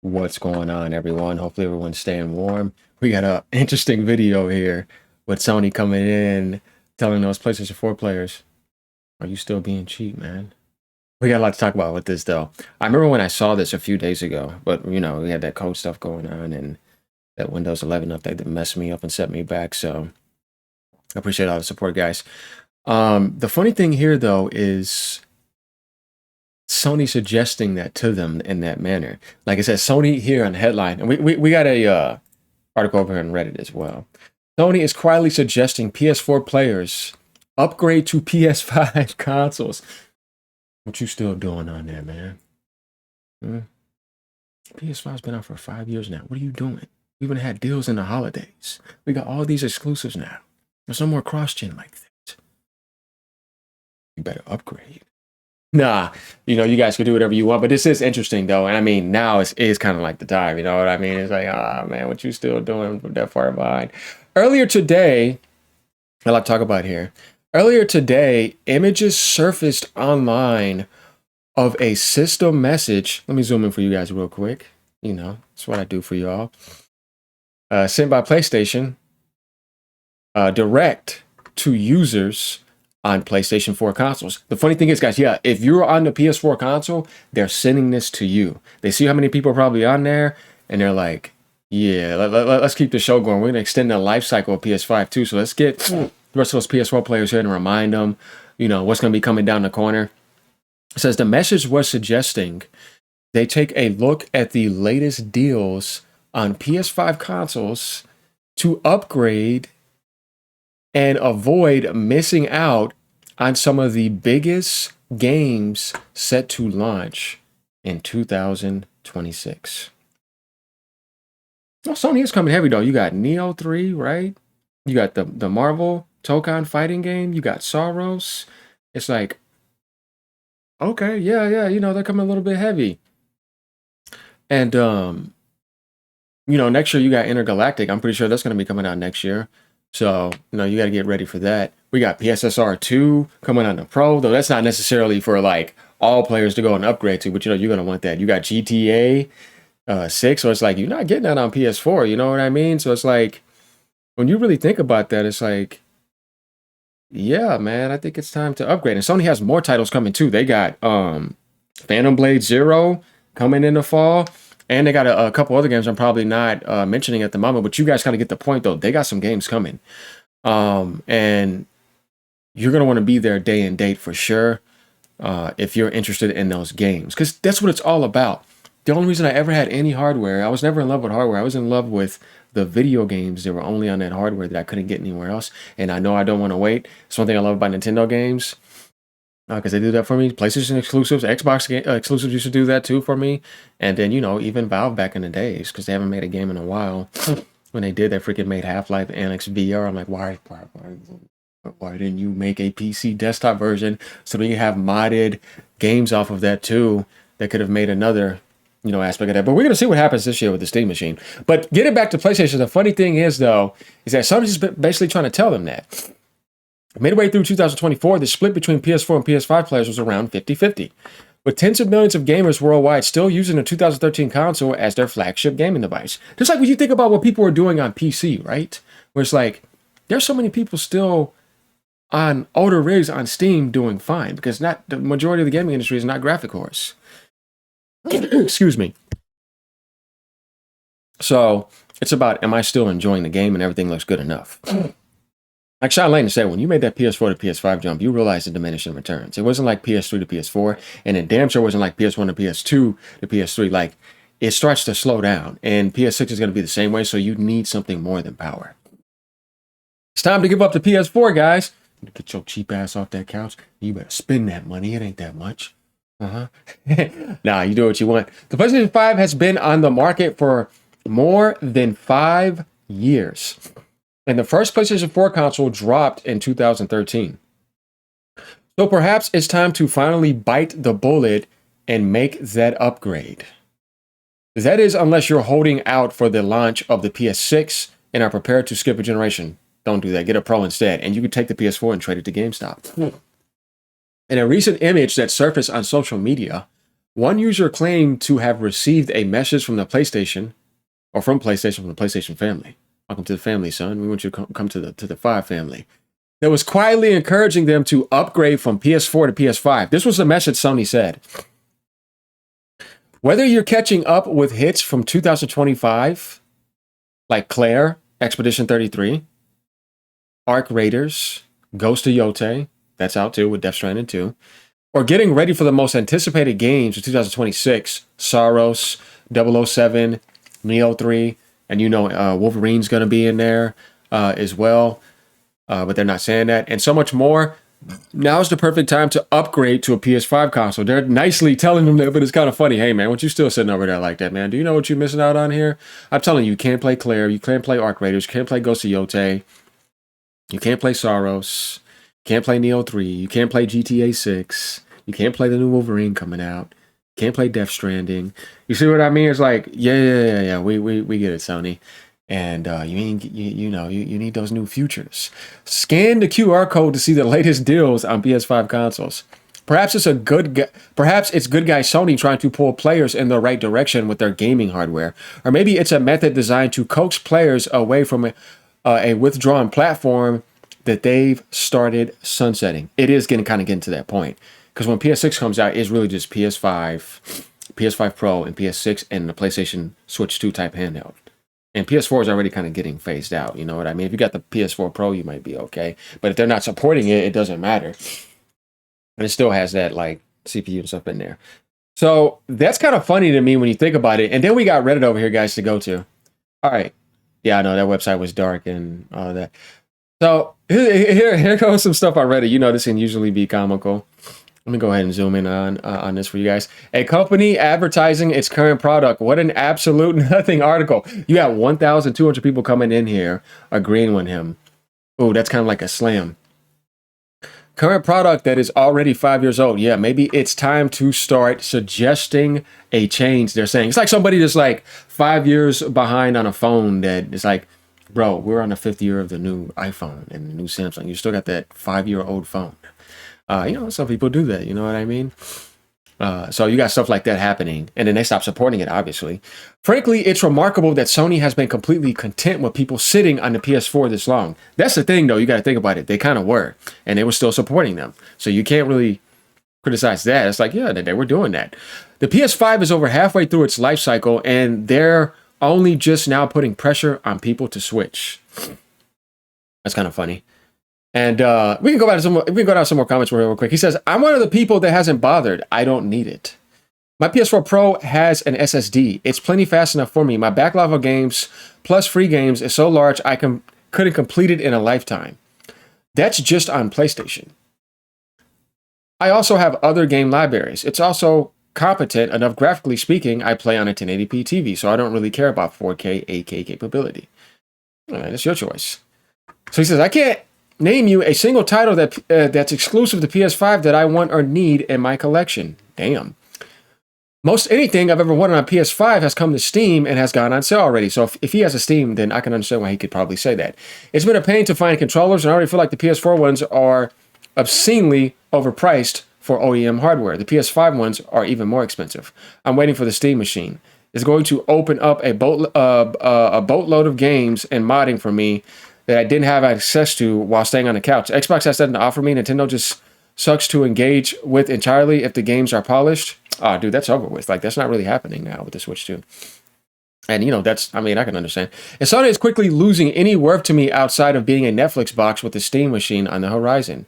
What's going on, everyone? Hopefully everyone's staying warm. We got an interesting video here with Sony coming in telling those PlayStation 4 players, are you still being cheap, man? We got a lot to talk about with this, though. I remember when I saw this a few days ago, but, we had that code stuff going on and that Windows 11 update that messed me up and set me back, so I appreciate all the support, guys. The funny thing here, though, is Sony suggesting that to them in that manner. Like I said, Sony here on the headline, and we got a article over here on Reddit as well. Sony is quietly suggesting PS4 players upgrade to PS5 consoles. What you still doing on there, man? PS5's been out for 5 years now. What are you doing? We even had deals in the holidays. We got all these exclusives now. There's no more cross-gen like that. You better upgrade. Nah, you guys can do whatever you want, but this is interesting though. And I mean, now is kind of like the time, you know what I mean? It's like, man, what you still doing that far behind? Earlier today, I like to talk about here. Earlier today, images surfaced online of a system message. Let me zoom in for you guys real quick. That's what I do for y'all. Sent by PlayStation, direct to users on PlayStation 4 consoles. The funny thing is, guys, yeah, if you're on the PS4 console, they're sending this to you. They see how many people are probably on there, and they're like, yeah, let's keep the show going. We're going to extend the life cycle of PS5 too, so let's get the rest of those PS4 players here and remind them, what's going to be coming down the corner. It says the message was suggesting they take a look at the latest deals on PS5 consoles to upgrade and avoid missing out on some of the biggest games set to launch in 2026. Well, Sony is coming heavy, though. You got Neo 3, right? You got the Marvel Tokon fighting game. You got Soros. It's like, okay, yeah, they're coming a little bit heavy. And, next year you got Intergalactic. I'm pretty sure that's going to be coming out next year. So, you got to get ready for that. We got PSSR 2 coming on the Pro, though that's not necessarily for like all players to go and upgrade to, but you're going to want that. You got GTA 6, so it's like you're not getting that on PS4, you know what I mean? So it's like, when you really think about that, it's like, yeah, man, I think it's time to upgrade. And Sony has more titles coming too. They got Phantom Blade Zero coming in the fall. And they got a couple other games I'm probably not mentioning at the moment, but you guys kind of get the point, though. They got some games coming. And you're going to want to be there day and date for sure if you're interested in those games, because that's what it's all about. The only reason I ever had any hardware, I was never in love with hardware. I was in love with the video games that were only on that hardware that I couldn't get anywhere else. And I know I don't want to wait. It's one thing I love about Nintendo games. Because they do that for me. PlayStation exclusives, Xbox exclusives used to do that too for me. And then, even Valve back in the days, because they haven't made a game in a while. When they did, they freaking made Half-Life Annex VR. I'm like, why didn't you make a PC desktop version so we can have modded games off of that too that could have made another, aspect of that. But we're going to see what happens this year with the Steam machine. But getting back to PlayStation, the funny thing is, though, is that Sony's just basically trying to tell them that. Midway through 2024, the split between PS4 and PS5 players was around 50-50, with tens of millions of gamers worldwide still using the 2013 console as their flagship gaming device. Just like when you think about what people are doing on PC, right? Where it's like, there's so many people still on older rigs on Steam doing fine, because not the majority of the gaming industry is not graphic horse. Excuse me. So it's about, am I still enjoying the game and everything looks good enough? Like Sean Lane said, when you made that PS4 to PS5 jump, you realized the diminishing returns. It wasn't like PS3 to PS4, and it damn sure wasn't like PS1 to PS2 to PS3. Like, it starts to slow down, and PS6 is going to be the same way, so you need something more than power. It's time to give up the PS4, guys. Get your cheap ass off that couch. You better spend that money. It ain't that much. Nah, you do what you want. The PlayStation 5 has been on the market for more than 5 years. And the first PlayStation 4 console dropped in 2013. So perhaps it's time to finally bite the bullet and make that upgrade. That is, unless you're holding out for the launch of the PS6 and are prepared to skip a generation. Don't do that. Get a Pro instead. And you can take the PS4 and trade it to GameStop. In a recent image that surfaced on social media, One user claimed to have received a message from the PlayStation, or from the PlayStation family. Welcome to the family, son. We want you to come to the 5 family. That was quietly encouraging them to upgrade from PS4 to PS5. This was the message Sony said. Whether you're catching up with hits from 2025, like Claire, Expedition 33, Arc Raiders, Ghost of Yote, that's out too with Death Stranding 2, or getting ready for the most anticipated games of 2026, Saros, 007, Neo 3, and Wolverine's going to be in there as well, but they're not saying that, and so much more. Now's the perfect time to upgrade to a PS5 console. They're nicely telling them that, but it's kind of funny. Hey, man, what you still sitting over there like that, man? Do you know what you're missing out on here? I'm telling you, you can't play Claire, you can't play Arc Raiders, you can't play Ghost of Yote, you can't play Saros, you can't play Neo 3, you can't play GTA 6, you can't play the new Wolverine coming out, you can't play Death Stranding. You see what I mean? It's like, yeah, we get it, Sony. And you need those new futures. Scan the QR code to see the latest deals on PS5 consoles. Perhaps it's good guy Sony trying to pull players in the right direction with their gaming hardware, or maybe it's a method designed to coax players away from a withdrawn platform that they've started sunsetting. It is getting to that point, because when PS6 comes out, it's really just PS5, PS5 Pro, and PS6, and the PlayStation Switch 2 type handheld. And PS4 is already kind of getting phased out. You know what I mean? If you got the PS4 Pro, you might be okay. But if they're not supporting it, it doesn't matter. And it still has that like CPU and stuff in there. So that's kind of funny to me when you think about it. And then we got Reddit over here, guys, to go to. All right. Yeah, I know that website was dark and all that. So here goes some stuff on Reddit. You know, this can usually be comical. Let me go ahead and zoom in on this for you guys. A company advertising its current product. What an absolute nothing article. You got 1,200 people coming in here agreeing with him. Oh, that's kind of like a slam. Current product that is already 5 years old. Yeah, maybe it's time to start suggesting a change. They're saying it's like somebody that's like 5 years behind on a phone that is like, bro, we're on the 5th year of the new iPhone and the new Samsung. You still got that 5-year-old phone. Some people do that, you know what I mean? So you got stuff like that happening, and then they stop supporting it, obviously. Frankly, it's remarkable that Sony has been completely content with people sitting on the PS4 this long. That's the thing, though. You got to think about it. They kind of were, and they were still supporting them. So you can't really criticize that. It's like, yeah, they were doing that. The PS5 is over halfway through its life cycle, and they're only just now putting pressure on people to switch. That's kind of funny. And we can go down some more comments real quick. He says, I'm one of the people that hasn't bothered. I don't need it. My PS4 Pro has an SSD. It's plenty fast enough for me. My backlog of games plus free games is so large I couldn't complete it in a lifetime. That's just on PlayStation. I also have other game libraries. It's also competent enough, graphically speaking. I play on a 1080p TV, so I don't really care about 4K, 8K capability. All right, that's your choice. So he says, I can't name you a single title that's exclusive to PS5 that I want or need in my collection. Damn. Most anything I've ever wanted on PS5 has come to Steam and has gone on sale already. So if he has a Steam, then I can understand why he could probably say that. It's been a pain to find controllers, and I already feel like the PS4 ones are obscenely overpriced for OEM hardware. The PS5 ones are even more expensive. I'm waiting for the Steam machine. It's going to open up a boatload of games and modding for me that I didn't have access to while staying on the couch. Xbox has nothing to offer me. Nintendo just sucks to engage with entirely if the games are polished. Oh, dude, that's over with. Like, that's not really happening now with the Switch 2. And, I can understand. And Sony is quickly losing any worth to me outside of being a Netflix box with the Steam machine on the horizon.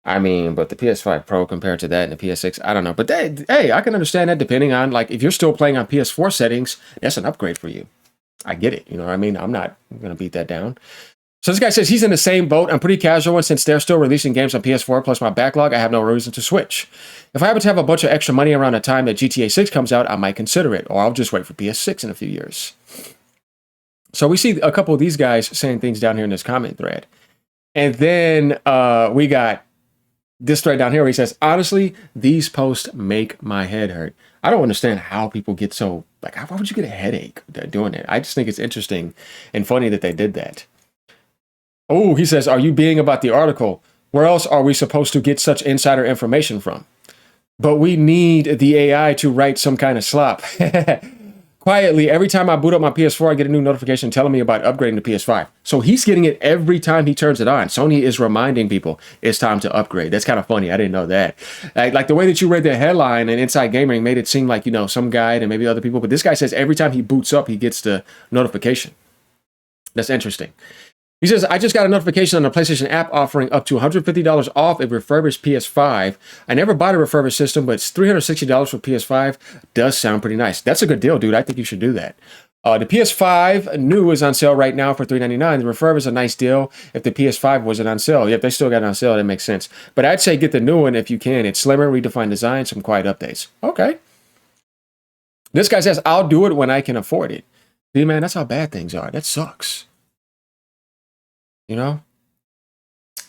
But the PS5 Pro compared to that and the PS6, I don't know. But, hey, I can understand that depending on, like, if you're still playing on PS4 settings, that's an upgrade for you. I get it. You know what I mean? I'm not going to beat that down. So this guy says he's in the same boat. I'm pretty casual, and since they're still releasing games on PS4 plus my backlog, I have no reason to switch. If I happen to have a bunch of extra money around the time that GTA 6 comes out, I might consider it, or I'll just wait for PS6 in a few years. So we see a couple of these guys saying things down here in this comment thread. And then we got this thread down here where he says, honestly, these posts make my head hurt. I don't understand how people get so, like, why would you get a headache doing it? I just think it's interesting and funny that they did that. Oh, he says, are you being about the article? Where else are we supposed to get such insider information from? but we need the AI to write some kind of slop. Quietly, every time I boot up my PS4, I get a new notification telling me about upgrading to PS5. So he's getting it every time he turns it on. Sony is reminding people it's time to upgrade. That's kind of funny. I didn't know that. Like the way that you read the headline and Inside Gaming made it seem like, you know, some guy and maybe other people. But this guy says every time he boots up, he gets the notification. That's interesting. He says, I just got a notification on the PlayStation app offering up to $150 off a refurbished PS5. I never bought a refurbished system, but it's $360 for PS5. Does sound pretty nice. That's a good deal, dude. I think you should do that. The PS5 new is on sale right now for $399. The refurb is a nice deal if the PS5 wasn't on sale. Yep, they still got it on sale. That makes sense. But I'd say get the new one if you can. It's slimmer, redefined design, some quiet updates. Okay. This guy says, I'll do it when I can afford it. See, man, that's how bad things are. That sucks. You know?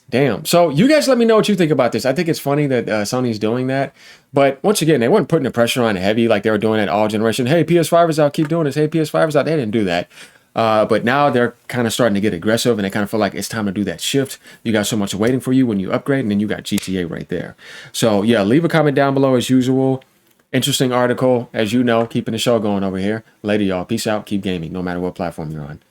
Damn. So you guys let me know what you think about this. I think it's funny that Sony's doing that. But once again, they weren't putting the pressure on heavy like they were doing at all generation. Hey, PS5 is out. Keep doing this. Hey, PS5 is out. They didn't do that. But now they're kind of starting to get aggressive and they kind of feel like it's time to do that shift. You got so much waiting for you when you upgrade, and then you got GTA right there. So yeah, leave a comment down below as usual. Interesting article, as you know, keeping the show going over here. Later, y'all. Peace out. Keep gaming, no matter what platform you're on.